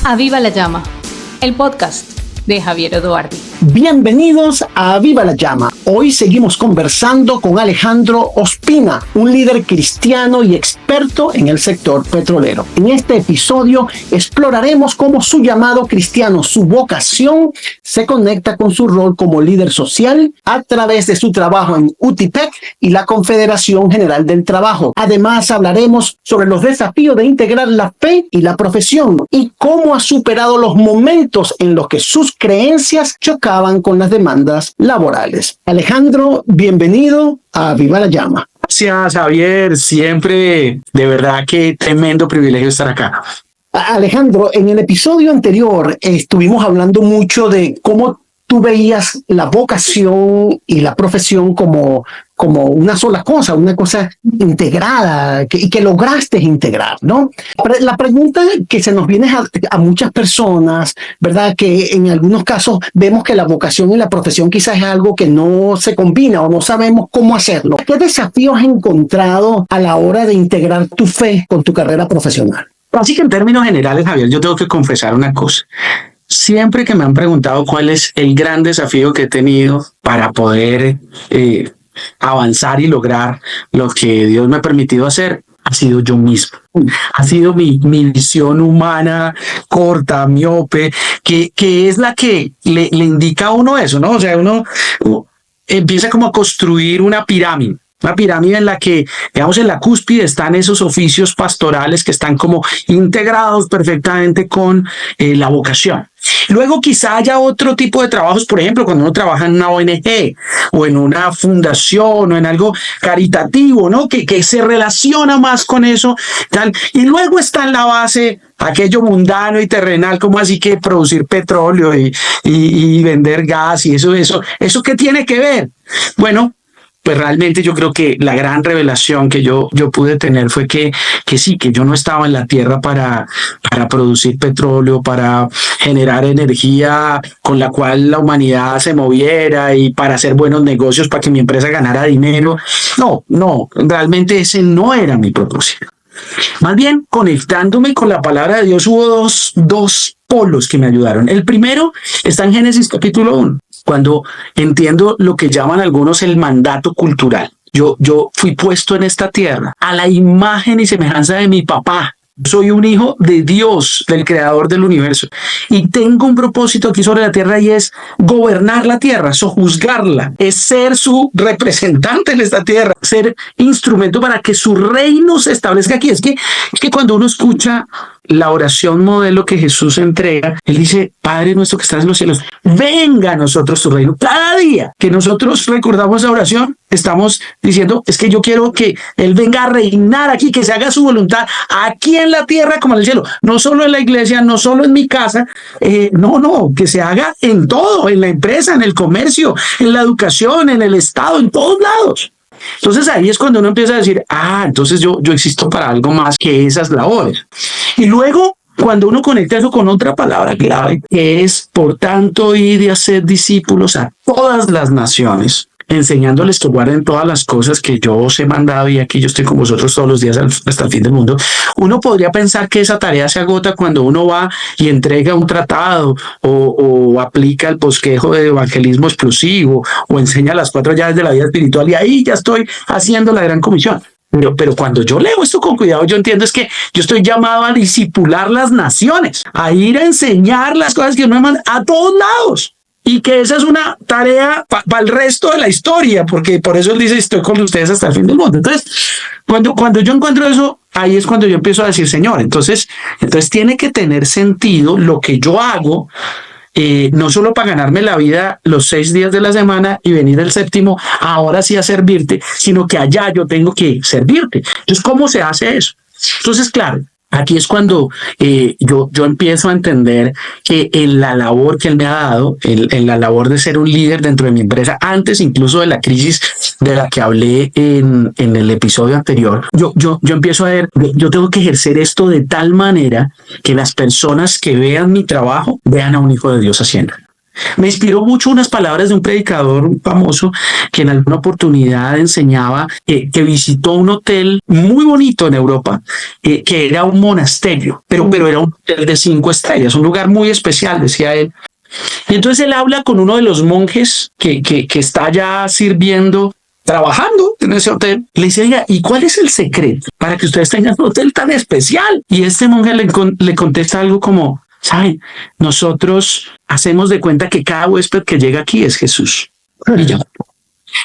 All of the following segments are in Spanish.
Aviva la Llama, el podcast de Javier Eduardi. Bienvenidos a Aviva la Llama. Hoy seguimos conversando con Alejandro Ospina, un líder cristiano y experto en el sector petrolero. En este episodio exploraremos cómo su llamado cristiano, su vocación, se conecta con su rol como líder social a través de su trabajo en UTIPEC y la Confederación General del Trabajo. Además, hablaremos sobre los desafíos de integrar la fe y la profesión y cómo ha superado los momentos en los que sus creencias chocaban con las demandas laborales. Alejandro, bienvenido a Aviva la Llama. Gracias, Javier. Siempre, de verdad, que tremendo privilegio estar acá. Alejandro, en el episodio anterior estuvimos hablando mucho de cómo tú veías la vocación y la profesión como una sola cosa, una cosa integrada y que lograste integrar, ¿no? La pregunta que se nos viene a muchas personas, ¿verdad? Que en algunos casos vemos que la vocación y la profesión quizás es algo que no se combina o no sabemos cómo hacerlo. ¿Qué desafíos has encontrado a la hora de integrar tu fe con tu carrera profesional? Así que en términos generales, Javier, yo tengo que confesar una cosa. Siempre que me han preguntado cuál es el gran desafío que he tenido para poder avanzar y lograr lo que Dios me ha permitido hacer, ha sido yo mismo. Ha sido mi visión humana corta, miope, que es la que le indica a uno eso, ¿no? O sea, uno empieza como a construir una pirámide. Una pirámide en la que, digamos, en la cúspide están esos oficios pastorales que están como integrados perfectamente con la vocación. Luego quizá haya otro tipo de trabajos, por ejemplo, cuando uno trabaja en una ONG o en una fundación o en algo caritativo, ¿no? Que se relaciona más con eso, tal. Y luego está en la base aquello mundano y terrenal, como así que producir petróleo y vender gas y eso ¿qué tiene que ver? Bueno, pues realmente yo creo que la gran revelación que yo pude tener fue que sí, que yo no estaba en la tierra para producir petróleo, para generar energía con la cual la humanidad se moviera y para hacer buenos negocios, para que mi empresa ganara dinero. No, realmente ese no era mi propósito. Más bien, conectándome con la palabra de Dios, hubo dos polos que me ayudaron. El primero está en Génesis capítulo 1. Cuando entiendo lo que llaman algunos el mandato cultural. Yo fui puesto en esta tierra a la imagen y semejanza de mi papá. Soy un hijo de Dios, del creador del universo. Y tengo un propósito aquí sobre la tierra y es gobernar la tierra, sojuzgarla. Es ser su representante en esta tierra, ser instrumento para que su reino se establezca aquí. Es que cuando uno escucha la oración modelo que Jesús entrega, Él dice: Padre nuestro que estás en los cielos, venga a nosotros tu reino. Cada día que nosotros recordamos la oración, estamos diciendo, es que yo quiero que Él venga a reinar aquí, que se haga su voluntad aquí en la tierra como en el cielo. No solo en la iglesia, no solo en mi casa, que se haga en todo, en la empresa, en el comercio, en la educación, en el Estado, en todos lados. Entonces ahí es cuando uno empieza a decir, entonces yo existo para algo más que esas labores. Y luego, cuando uno conecta eso con otra palabra clave, que es, por tanto, id y hacer discípulos a todas las naciones, enseñándoles que guarden todas las cosas que yo os he mandado y aquí yo estoy con vosotros todos los días hasta el fin del mundo. Uno podría pensar que esa tarea se agota cuando uno va y entrega un tratado o aplica el bosquejo de evangelismo explosivo o enseña las 4 llaves de la vida espiritual y ahí ya estoy haciendo la gran comisión. Pero cuando yo leo esto con cuidado, yo entiendo es que yo estoy llamado a discipular las naciones, a ir a enseñar las cosas que uno me manda a todos lados. Y que esa es una tarea para el resto de la historia, porque por eso él dice, estoy con ustedes hasta el fin del mundo. Entonces, cuando yo encuentro eso, ahí es cuando yo empiezo a decir, Señor, entonces tiene que tener sentido lo que yo hago, no solo para ganarme la vida los 6 días de la semana y venir el séptimo, ahora sí a servirte, sino que allá yo tengo que servirte. Entonces, ¿cómo se hace eso? Entonces, claro, aquí es cuando yo empiezo a entender que en la labor que él me ha dado, en la labor de ser un líder dentro de mi empresa, antes incluso de la crisis de la que hablé en el episodio anterior, yo empiezo a ver, yo tengo que ejercer esto de tal manera que las personas que vean mi trabajo vean a un hijo de Dios haciendo. Me inspiró mucho unas palabras de un predicador famoso que en alguna oportunidad enseñaba que visitó un hotel muy bonito en Europa, que era un monasterio, pero era un hotel de 5 estrellas, un lugar muy especial, decía él. Y entonces él habla con uno de los monjes que está ya sirviendo, trabajando en ese hotel. Le dice, oiga, ¿y cuál es el secreto para que ustedes tengan un hotel tan especial? Y este monje le contesta algo como, ¿saben? Nosotros hacemos de cuenta que cada huésped que llega aquí es Jesús. Y ya.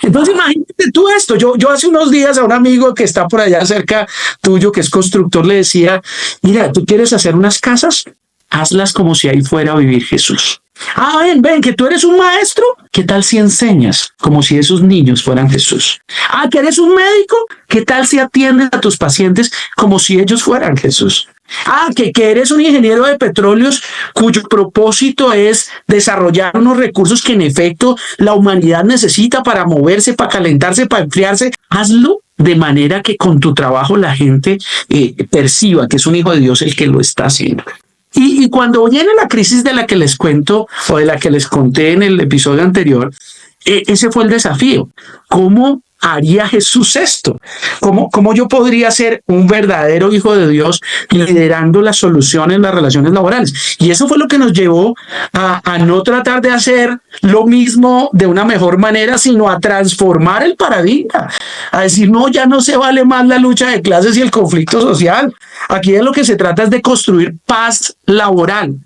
Entonces imagínate tú esto. Yo hace unos días a un amigo que está por allá cerca tuyo, que es constructor, le decía, mira, ¿tú quieres hacer unas casas? Hazlas como si ahí fuera a vivir Jesús. Ah, ven, que tú eres un maestro. ¿Qué tal si enseñas como si esos niños fueran Jesús? Ah, que eres un médico. ¿Qué tal si atiendes a tus pacientes como si ellos fueran Jesús? Ah, que eres un ingeniero de petróleos cuyo propósito es desarrollar unos recursos que en efecto la humanidad necesita para moverse, para calentarse, para enfriarse. Hazlo de manera que con tu trabajo la gente perciba que es un hijo de Dios el que lo está haciendo. Y cuando viene la crisis de la que les cuento o de la que les conté en el episodio anterior, ese fue el desafío. ¿Cómo haría Jesús esto? ¿Cómo yo podría ser un verdadero hijo de Dios liderando la solución en las relaciones laborales? Y eso fue lo que nos llevó a no tratar de hacer lo mismo de una mejor manera, sino a transformar el paradigma, a decir, no, ya no se vale más la lucha de clases y el conflicto social. Aquí de lo que se trata es de construir paz laboral,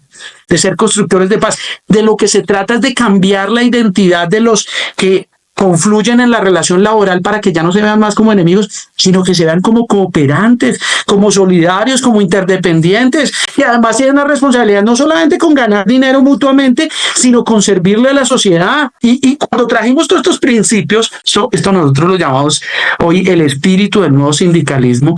de ser constructores de paz. De lo que se trata es de cambiar la identidad de los que confluyen en la relación laboral para que ya no se vean más como enemigos, sino que se vean como cooperantes, como solidarios, como interdependientes, y además tienen una responsabilidad no solamente con ganar dinero mutuamente, sino con servirle a la sociedad. Y cuando trajimos todos estos principios, esto nosotros lo llamamos hoy el espíritu del nuevo sindicalismo,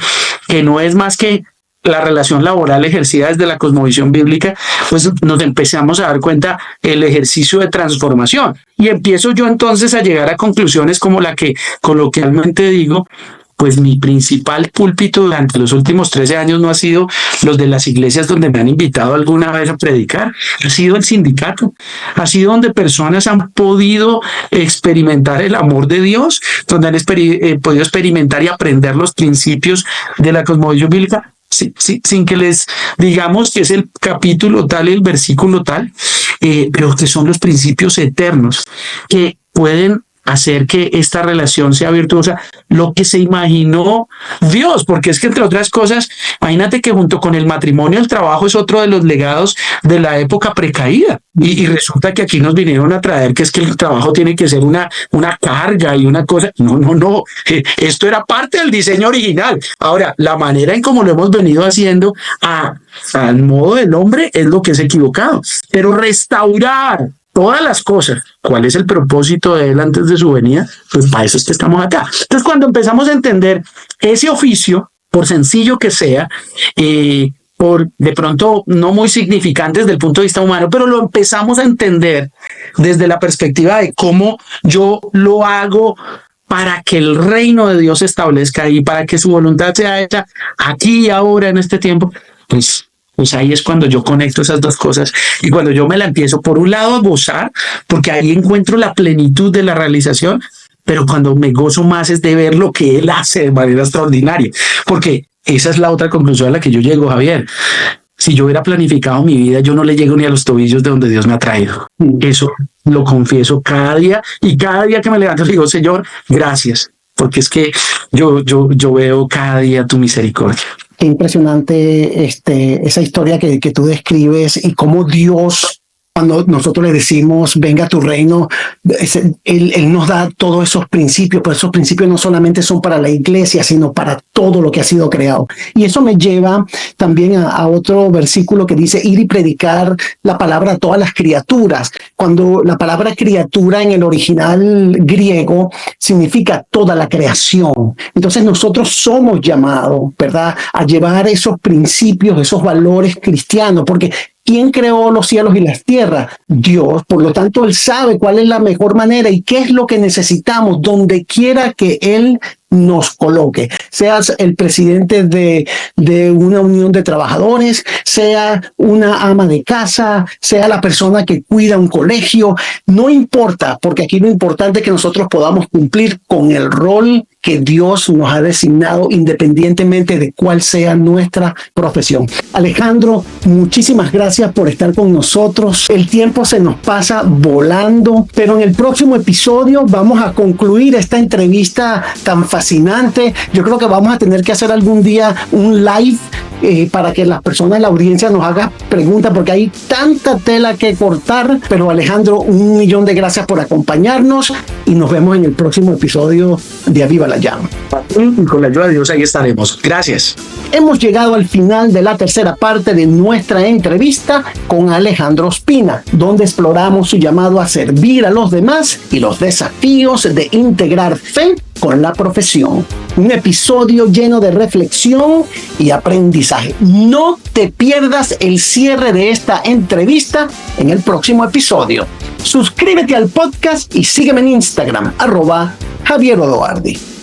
que no es más que la relación laboral ejercida desde la cosmovisión bíblica, pues nos empezamos a dar cuenta el ejercicio de transformación. Y empiezo yo entonces a llegar a conclusiones como la que coloquialmente digo, pues mi principal púlpito durante los últimos 13 años no ha sido los de las iglesias donde me han invitado alguna vez a predicar, ha sido el sindicato, ha sido donde personas han podido experimentar el amor de Dios, donde han podido experimentar y aprender los principios de la cosmovisión bíblica, sin que les digamos que es el capítulo tal y el versículo tal, pero que son los principios eternos que pueden hacer que esta relación sea virtuosa, lo que se imaginó Dios, porque es que entre otras cosas, imagínate que junto con el matrimonio, el trabajo es otro de los legados de la época precaída, y resulta que aquí nos vinieron a traer que es que el trabajo tiene que ser una carga y una cosa, no, esto era parte del diseño original. Ahora, la manera en cómo lo hemos venido haciendo al modo del hombre es lo que es equivocado, pero restaurar todas las cosas, ¿cuál es el propósito de él antes de su venida? Pues para eso es que estamos acá. Entonces, cuando empezamos a entender ese oficio, por sencillo que sea, por de pronto no muy significante desde el punto de vista humano, pero lo empezamos a entender desde la perspectiva de cómo yo lo hago para que el reino de Dios se establezca y para que su voluntad sea hecha aquí y ahora en este tiempo, pues ahí es cuando yo conecto esas dos cosas y cuando yo me la empiezo por un lado a gozar, porque ahí encuentro la plenitud de la realización, pero cuando me gozo más es de ver lo que él hace de manera extraordinaria, porque esa es la otra conclusión a la que yo llego, Javier. Si yo hubiera planificado mi vida, yo no le llego ni a los tobillos de donde Dios me ha traído. Eso lo confieso cada día, y cada día que me levanto digo, Señor, gracias, porque es que yo veo cada día tu misericordia. Qué impresionante esa historia que tú describes y cómo Dios, cuando nosotros le decimos, venga a tu reino, él nos da todos esos principios, pero esos principios no solamente son para la iglesia, sino para todo lo que ha sido creado. Y eso me lleva también a otro versículo que dice, ir y predicar la palabra a todas las criaturas. Cuando la palabra criatura en el original griego significa toda la creación. Entonces nosotros somos llamados, ¿verdad?, a llevar esos principios, esos valores cristianos, porque ¿quién creó los cielos y las tierras? Dios. Por lo tanto, Él sabe cuál es la mejor manera y qué es lo que necesitamos donde quiera que Él nos coloque, seas el presidente de una unión de trabajadores, sea una ama de casa, sea la persona que cuida un colegio, no importa, porque aquí lo importante es que nosotros podamos cumplir con el rol que Dios nos ha designado independientemente de cuál sea nuestra profesión. Alejandro, muchísimas gracias por estar con nosotros. El tiempo se nos pasa volando, pero en el próximo episodio vamos a concluir esta entrevista tan fascinante. Yo creo que vamos a tener que hacer algún día un live para que las personas, la audiencia nos haga preguntas, porque hay tanta tela que cortar. Pero Alejandro, 1.000.000 de gracias por acompañarnos y nos vemos en el próximo episodio de Aviva la Llama. Y con la ayuda de Dios ahí estaremos. Gracias. Hemos llegado al final de la tercera parte de nuestra entrevista con Alejandro Ospina, donde exploramos su llamado a servir a los demás y los desafíos de integrar fe con la profesión. Un episodio lleno de reflexión y aprendizaje. No te pierdas el cierre de esta entrevista en el próximo episodio. Suscríbete al podcast y sígueme en Instagram, @JavierOdoardi.